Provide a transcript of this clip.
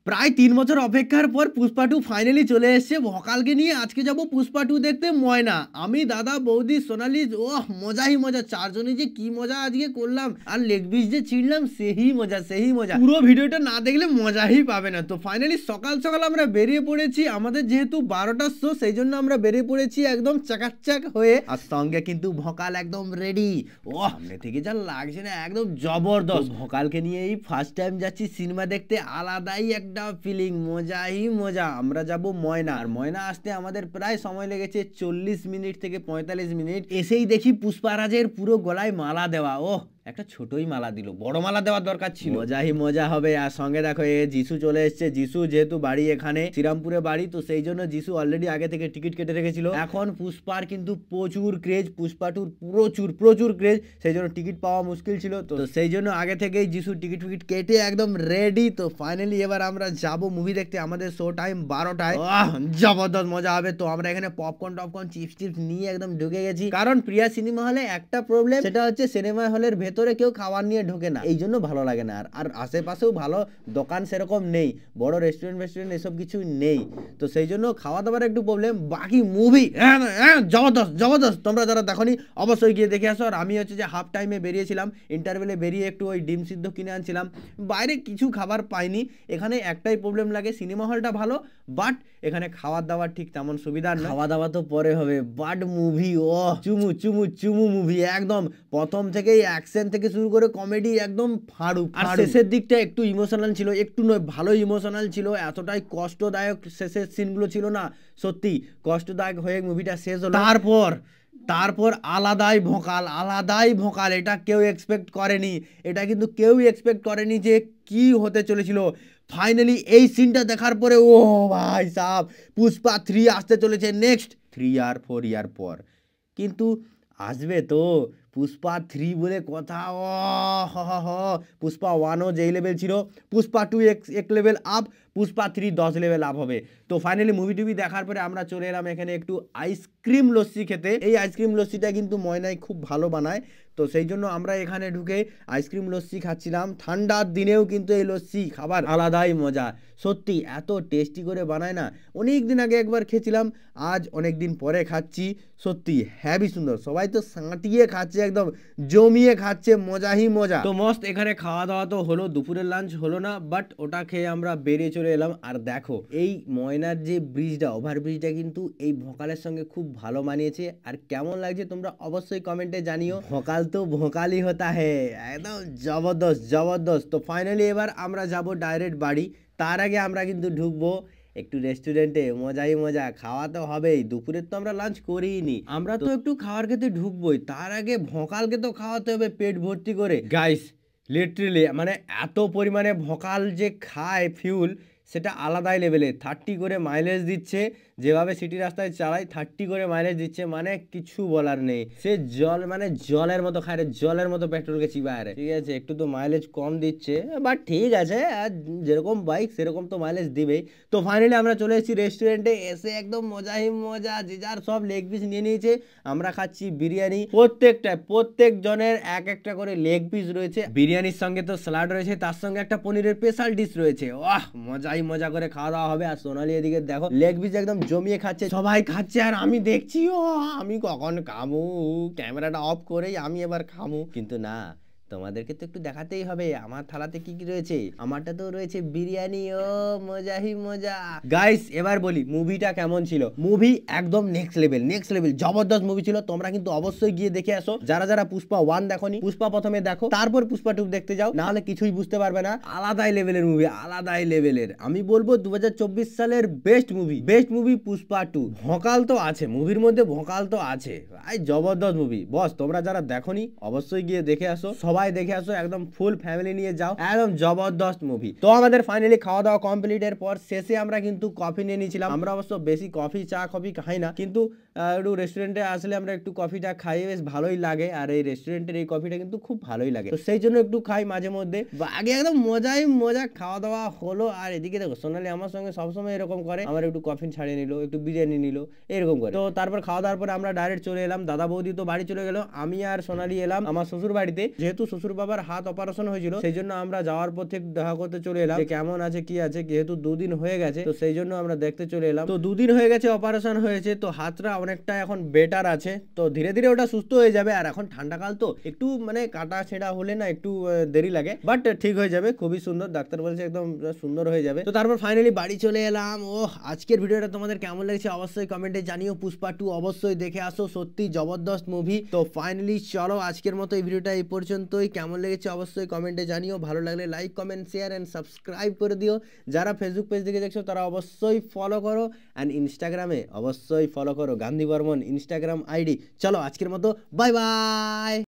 প্রায় ৩ বছর অপেক্ষার পর পুষ্পা 2 ফাইনালি চলে এসেছে ভকালকে নিয়ে। আজকে যাব পুষ্পা 2 দেখতে ময়না। আমি, দাদা, বৌদি, সোনালি, ওহ মজাই মজা। চারজনে যে কি মজা আজকে করলাম, আর লেগ পিস যে ছিঁড়লাম সেই মজা সেই মজা। পুরো ভিডিওটা না দেখলে মজাই পাবে না। তো ফাইনালি সকাল সকাল আমরা বেরিয়ে পড়েছি। আমাদের যেহেতু 12টার শো, সেই জন্য আমরা বেরিয়ে পড়েছি একদম চাকাচাক হয়ে। আর সঙ্গে কিন্তু ভকাল একদম রেডি। ওহ সামনে থেকে যা লাগছে না, একদম জবরদস্ত। ভকালকে নিয়ে এই ফার্স্ট টাইম যাচ্ছি সিনেমা দেখতে, আলাদাই একটা ফিলিং, মজাই মজা। আমরা যাব ময়না, আর ময়না আসতে আমাদের প্রায় সময় লেগেছে 40 মিনিট থেকে 45 মিনিট। এসেই দেখি পুষ্পারাজের পুরো গলায় মালা দেওয়া। ওহ একটা ছোটই মালা দিল, বড় মালা দেওয়ার দরকার ছিল। মজাই মজা হবে। আর সঙ্গে দেখো এ যিশু চলে এসছে। যিশু যেহেতু বাড়ি এখানে শ্রীরামপুরে বাড়ি, তো সেই জন্য যিশু অলরেডি আগে থেকে টিকিট কেটে রেখেছিল। এখন পুষ্পার কিন্তু প্রচুর ক্রেজ, পুষ্পা টুর প্রচুর প্রচুর ক্রেজ, সেই জন্য টিকিট পাওয়া মুশকিল ছিল। তো সেই জন্য আগে থেকেই যিশু টিকিট ফিকিট কেটে একদম রেডি। তো ফাইনালি এবার আমরা যাব মুভি দেখতে। আমাদের শো টাইম 12টায়। জবরদস্ত মজা হবে। তো আমরা এখানে পপকর্ন টপকর্ন চিপস টিপস নিয়ে একদম ঢুকে গেছি। কারণ প্রিয়া সিনেমা হলে একটা প্রবলেম, সেটা হচ্ছে সিনেমা হলের ভেতরে কেউ খাবার নিয়ে ঢোকে না, এই জন্য ভালো লাগে না। আর আশেপাশেও ভালো দোকান সেরকম নেই, বড় রেস্টুরেন্ট এসব কিছু নেই। তো সেই জন্য খাওয়া দাওয়ার একটু প্রবলেম। বাকি মুভি জবরদস্ত জবরদস্ত। তোমরা যারা দেখোনি অবশ্যই গিয়ে দেখে আসো। আর আমি হচ্ছে যে হাফ টাইমে বেরিয়েছিলাম, ইন্টারভেলে বেরিয়ে একটু ওই ডিম সিদ্ধ কিনে আনছিলাম। বাইরে কিছু খাবার পাইনি। এখানে একটাই প্রবলেম লাগে, সিনেমা হলটা ভালো বাট এখানে খাওয়ার দাওয়ার ঠিক তেমন সুবিধা না। খাওয়া দাওয়া তো পরে হবে, বাট মুভি ও চুমু চুমু চুমু মুভি। একদম প্রথম থেকেই অ্যাকশন থেকে শুরু করে কমেডি একদম ফাড়ু। আর শেষের দিকটা একটু ইমোশনাল ছিল, একটু নয় ভালো ইমোশনাল ছিল। এতটাই কষ্টদায়ক শেষের সিনগুলো ছিল না, সত্যি কষ্টদায়ক হয়ে মুভিটা শেষ হলো। তারপর আলাদাই ভোকাল, আলাদাই ভোকাল। এটা কেউ এক্সপেক্ট করেনি, এটা কিন্তু কেউ এক্সপেক্ট করেনি যে কি হতে চলেছিল। ফাইনালি এই সিনটা দেখার পরে ও ভাই সাহেব, পুষ্পা 3 আসতে চলেছে নেক্সট 3 আর 4 ইয়ার পর। কিন্তু আসবে তো পুষ্পা 3 বলে কথা। ও হ পুষ্পা 1ও যেই লেভেল ছিল, পুষ্পা 2 এক level up, Pushpa 3 10 level up হবে। তো ফাইনালি মুভি টুভি দেখার পরে আমরা চলে এলাম এখানে একটু আইসক্রিম লস্যি খেতে। এই আইসক্রিম লস্যিটা কিন্তু ময়নাই খুব ভালো বানায়। তো সেই জন্য আমরা এখানে ঢুকে আইসক্রিম লস্যি খাচ্ছিলাম। ঠান্ডার দিনেও কিন্তু এই লস্যি খাবার আলাদাই মজা, সত্যি এত টেস্টি করে বানায় না। অনেক দিন আগে একবার খেয়েছিলাম, আজ অনেক দিন পরে খাচ্ছি। সত্যি হ্যাভি সুন্দর। সবাই তো সাঁটিয়ে খাচ্ছে, একদম জমিয়ে খাচ্ছে, মজাই মজা। তো মস্ত এখানে খাওয়া দাওয়া তো হলো, দুপুরের লাঞ্চ হলো না, বাট ওটা খেয়ে আমরা বেরিয়ে চলে এলাম। আর দেখো এই ময়নার যে ব্রিজটা, ওভারব্রিজটা কিন্তু এই ভোকালের সঙ্গে খুব ভালো মানিয়েছে। আর কেমন লাগছে তোমরা অবশ্যই কমেন্টে জানিও। ভোকাল তো ভোকালই হতা হে, একদম জবরদস্ত জবরদস্ত। তো ফাইনালি এবার আমরা যাব ডাইরেক্ট বাড়ি। তার আগে আমরা কিন্তু ঢুকবো একটু রেস্টুরেন্টে, মজাই মজা। খাওয়া তো হবেই, দুপুরের তো আমরা লাঞ্চ করিনি, আমরা তো একটু খাওয়ার খেতে ঢুকবোই। তার আগে ভোকালকে তো খাওয়াতে হবে পেট ভর্তি করে। গাইস লিটারেলি মানে এত পরিমাণে ভোকাল যে খায় ফিউল, সেটা আলাদাই লেভেলে। 30 করে মাইলেজ দিচ্ছে, যেভাবে সিটি রাস্তায় চালায় 30 করে মাইলেজ দিচ্ছে, মানে কিছু বলার নেই। সে জল মানে জলের মতো খায় রে, জলের মতো পেট্রোলকে চিবায় রে। ঠিক আছে একটু তো মাইলেজ কম দিচ্ছে, বাট ঠিক আছে, আর যেরকম বাইক সেরকম তো মাইলেজ দিবেই। তো ফাইনালি আমরা চলে এসেছি রেস্টুরেন্টে। এসে একদম মজাই মজা, যে যার সব লেগ পিস নিয়ে নিয়েছে। আমরা খাচ্ছি বিরিয়ানি, প্রত্যেক জনের এক একটা করে লেগ পিস রয়েছে। বিরিয়ানির সঙ্গে তো স্যালাড রয়েছে, তার সঙ্গে একটা পনিরের স্পেশাল ডিশ রয়েছে। ওয়াহ মজাই মজা করে খাওয়া দাওয়া হবে। আর সোনালি এদিকে দেখো লেগ পিস একদম জমিয়ে খাচ্ছে, সবাই খাচ্ছে আর আমি দেখছি। ও আমি কখন খামু, ক্যামেরাটা অফ করেই আমি এবার খামু। কিন্তু না, তোমাদেরকে তো একটু দেখাতেই হবে আমার থালাতে কি কি রয়েছে। আমারটা তো রয়েছে বিরিয়ানি। ও মজাই মজা। গাইস এবার বলি মুভিটা কেমন ছিল। মুভি একদম নেক্সট লেভেল জবরদস্ত মুভি ছিল। তোমরা কিন্তু অবশ্যই গিয়ে দেখে আসো। যারা যারা পুষ্পা 1 দেখোনি, পুষ্পা প্রথমে দেখো, তারপর পুষ্পা 2 দেখতে যাও, না হলে কিছুই বুঝতে পারবে না। আলাদাই লেভেলের মুভি, আলাদাই লেভেলের। আমি বলবো 2024 সালের বেস্ট মুভি পুষ্পা 2। ভোকাল তো আছে মুভির মধ্যে, ভোকাল তো আছে ভাই, জবরদস্ত মুভি। বস তোমরা যারা দেখোনি অবশ্যই গিয়ে দেখে আসো, সবাই দেখে আসো, একদম ফুল ফ্যামিলি নিয়ে যাও, একদম জবরদস্ত মুভি। তো আমাদের ফাইনালি খাওয়া দাওয়া কমপ্লিটের পর শেষে আমরা কিন্তু কফি নিয়ে নিয়েছিলাম। আমরা অবশ্য বেশি কফি চা কফি খাই না, কিন্তু একটু রেস্টুরেন্টে আসলে আমরা একটু কফিটা খাই, বেশ ভালোই লাগে। আর এই রেস্টুরেন্টের এই কফিটা কিন্তু খুব ভালোই লাগে, তো সেই জন্য একটু খাই মাঝে মধ্যে। আগে একদম মজাই মজা খাওয়া দাওয়া হলো। আর এদিকে দেখো সোনালি আমার সঙ্গে সবসময় এরকম করে, আমার একটু কফি ছাড়িয়ে নিল, একটু বিরিয়ানি নিল, এরকম করে। তো তারপর খাওয়া দাওয়ার পরে আমরা ডাইরেক্ট চলে এলাম, দাদা বৌদি তো বাড়ি চলে গেল, আমি আর সোনালি এলাম আমার শ্বশুর বাড়িতে। যেহেতু শ্বশুর বাবার হাত অপারেশন হয়েছিল, সেই জন্য আমরা যাওয়ার পথে দেখা করতে চলে এলাম যে কেমন আছে কি আছে, যেহেতু 2 দিন হয়ে গেছে তো সেই জন্য আমরা দেখতে চলে এলাম। তো 2 দিন হয়ে গেছে অপারেশন হয়েছে, তো হাতটা অনেকটা এখন বেটার আছে, তো ধীরে ধীরে ওটা সুস্থ হয়ে যাবে। আর এখন ঠান্ডাকাল তো একটু মানে কাটা ছেঁড়া হলে না একটু দেরি লাগে, বাট ঠিক হয়ে যাবে, খুবই সুন্দর, ডাক্তার বলছে একদম সুন্দর হয়ে যাবে। তো তারপর ফাইনালি বাড়ি চলে এলাম। আজকের ভিডিওটা তোমাদের কেমন লেগেছে অবশ্যই কমেন্টে জানিও। পুষ্পা 2 অবশ্যই দেখে আসো, সত্যি জবরদস্ত মুভি। তো ফাইনালি চলো আজকের মতো এই ভিডিওটা এই পর্যন্তই। কেমন লেগেছে অবশ্যই কমেন্টে জানিও, ভালো লাগলে like comment share and subscribe করে দিও। যারা ফেসবুক পেজ থেকে দেখছো তারা অবশ্যই ফলো করো, অ্যান্ড ইনস্টাগ্রামে অবশ্যই ফলো করো গান্ধী বর্মন ইনস্টাগ্রাম আইডি। চলো আজকের মতো বাই বাই।